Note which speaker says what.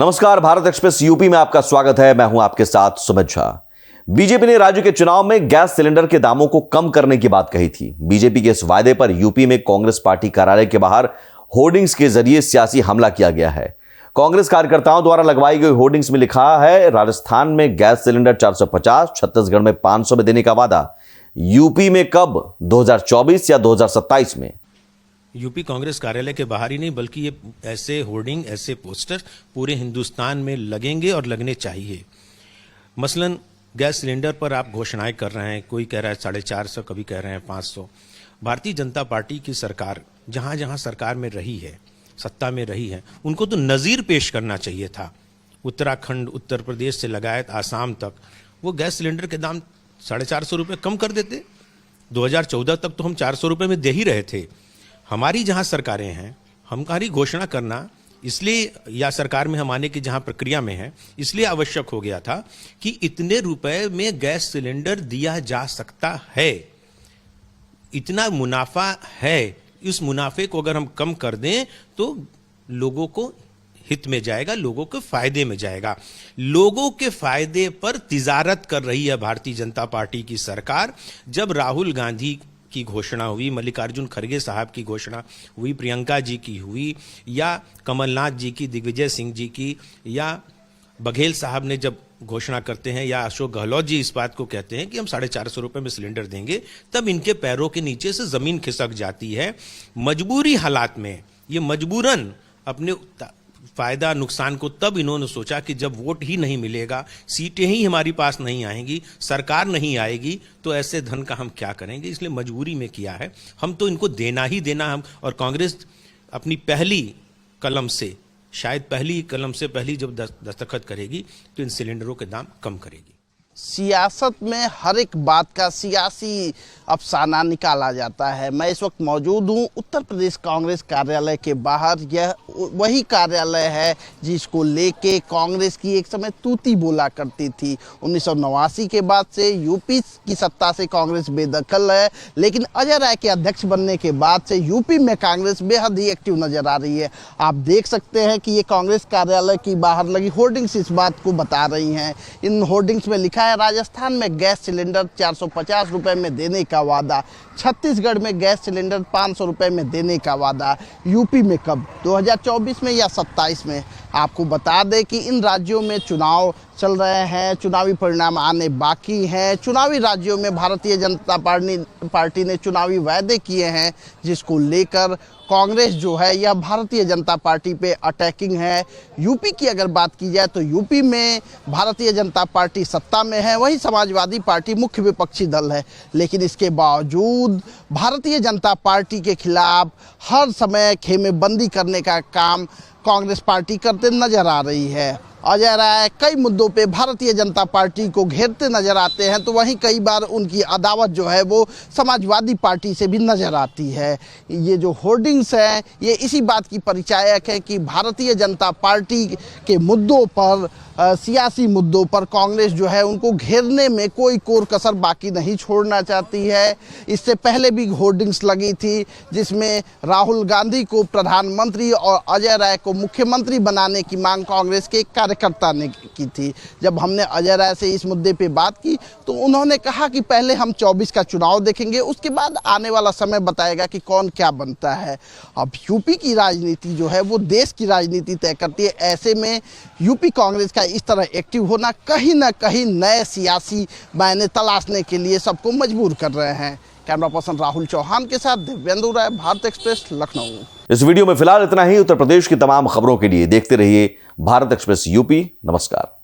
Speaker 1: नमस्कार, Bharat express UP में आपका स्वागत है। मैं हूं आपके साथ सुमित झा। बीजेपी ने राज्य के चुनाव में गैस सिलेंडर के दामों को कम करने की बात कही थी। बीजेपी के इस वायदे पर यूपी में कांग्रेस पार्टी कार्यालय के बाहर होर्डिंग्स के जरिए सियासी हमला किया गया है। कांग्रेस कार्यकर्ताओं द्वारा लगवाई गई होर्डिंग्स में लिखा है, राजस्थान में गैस सिलेंडर 450, छत्तीसगढ़ में 500 में देने का वादा। यूपी में कब? 2024 या 2027 में?
Speaker 2: यूपी कांग्रेस कार्यालय के बाहर ही नहीं बल्कि ये ऐसे होर्डिंग, ऐसे पोस्टर पूरे हिंदुस्तान में लगेंगे और लगने चाहिए। मसलन गैस सिलेंडर पर आप घोषणाएं कर रहे हैं, कोई कह रहा है 450, कभी कह रहे हैं 500। भारतीय जनता पार्टी की सरकार जहां जहां सरकार में रही है, सत्ता में रही है, उनको तो नज़ीर पेश करना चाहिए था। उत्तराखंड, उत्तर प्रदेश से लगाए आसाम तक वो गैस सिलेंडर के दाम 450 रुपये कम कर देते। 2014 तक तो हम 400 रुपये में दे ही रहे थे। हमारी जहां सरकारें हैं, हमारी घोषणा करना इसलिए, या सरकार में हम आने की जहां प्रक्रिया में है, इसलिए आवश्यक हो गया था कि इतने रुपए में गैस सिलेंडर दिया जा सकता है, इतना मुनाफा है। इस मुनाफे को अगर हम कम कर दें तो लोगों को हित में जाएगा, लोगों के फायदे में जाएगा। लोगों के फायदे पर तिजारत कर रही है भारतीय जनता पार्टी की सरकार। जब राहुल गांधी की घोषणा हुई, मल्लिकार्जुन खड़गे साहब की घोषणा हुई, प्रियंका जी की हुई, या कमलनाथ जी की, दिग्विजय सिंह जी की, या बघेल साहब ने जब घोषणा करते हैं, या अशोक गहलोत जी इस बात को कहते हैं कि हम 450 रुपये में सिलेंडर देंगे, तब इनके पैरों के नीचे से जमीन खिसक जाती है। मजबूरी हालात में ये मजबूरन अपने फायदा नुकसान को तब इन्होंने सोचा कि जब वोट ही नहीं मिलेगा, सीटें ही हमारी पास नहीं आएंगी, सरकार नहीं आएगी, तो ऐसे धन का हम क्या करेंगे, इसलिए मजबूरी में किया है। हम तो इनको देना ही देना। हम और कांग्रेस अपनी पहली कलम से, शायद पहली कलम से पहली जब दस्तखत करेगी तो इन सिलेंडरों के दाम कम करेगी।
Speaker 3: सियासत में हर एक बात का सियासी अफसाना निकाला जाता है। मैं इस वक्त मौजूद हूँ उत्तर प्रदेश कांग्रेस कार्यालय के बाहर। यह वही कार्यालय है जिसको लेके कांग्रेस की एक समय तूती बोला करती थी। 1989 के बाद से यूपी की सत्ता से कांग्रेस बेदखल है, लेकिन अजय राय के अध्यक्ष बनने के बाद से यूपी में कांग्रेस बेहद ही एक्टिव नजर आ रही है। आप देख सकते हैं कि ये कांग्रेस कार्यालय की बाहर लगी होर्डिंग्स इस बात को बता रही हैं। इन होर्डिंग्स में लिखा है, राजस्थान में गैस सिलेंडर 450 रुपए में देने का वादा, छत्तीसगढ़ में गैस सिलेंडर 500 रुपए में देने का वादा। यूपी में कब? 2024 में या 27 में? आपको बता दें कि इन राज्यों में चुनाव चल रहे हैं, चुनावी परिणाम आने बाकी हैं। चुनावी राज्यों में भारतीय जनता पार्टी ने चुनावी वायदे किए हैं, जिसको लेकर कांग्रेस जो है यह भारतीय जनता पार्टी पे अटैकिंग है। यूपी की अगर बात की जाए तो यूपी में भारतीय जनता पार्टी सत्ता में है, वहीं समाजवादी पार्टी मुख्य विपक्षी दल है, लेकिन इसके बावजूद भारतीय जनता पार्टी के खिलाफ हर समय खेमेबंदी करने का काम कांग्रेस पार्टी करते नजर आ रही है। अजय राय कई मुद्दों पे भारतीय जनता पार्टी को घेरते नजर आते हैं, तो वहीं कई बार उनकी अदावत जो है वो समाजवादी पार्टी से भी नजर आती है। ये जो होर्डिंग्स हैं ये इसी बात की परिचायक है कि भारतीय जनता पार्टी के मुद्दों पर, सियासी मुद्दों पर कांग्रेस जो है उनको घेरने में कोई कोर कसर बाकी नहीं छोड़ना चाहती है। इससे पहले भी होर्डिंग्स लगी थी जिसमें राहुल गांधी को प्रधानमंत्री और अजय राय को मुख्यमंत्री बनाने की मांग कांग्रेस के कार्यकर्ता ने की थी। जब हमने अजय राय से इस मुद्दे पे बात की तो उन्होंने कहा कि पहले हम 24 का चुनाव देखेंगे, उसके बाद आने वाला समय बताएगा कि कौन क्या बनता है। अब यूपी की राजनीति जो है वो देश की राजनीति तय करती है। ऐसे में यूपी कांग्रेस का इस तरह एक्टिव होना कहीं ना कहीं नए सियासी मायने तलाशने के लिए सबको मजबूर कर रहे हैं। कैमरा पर्सन राहुल चौहान के साथ दिव्येंदु राय, भारत एक्सप्रेस, लखनऊ।
Speaker 1: इस वीडियो में फिलहाल इतना ही। उत्तर प्रदेश की तमाम खबरों के लिए देखते रहिए भारत एक्सप्रेस यूपी। नमस्कार।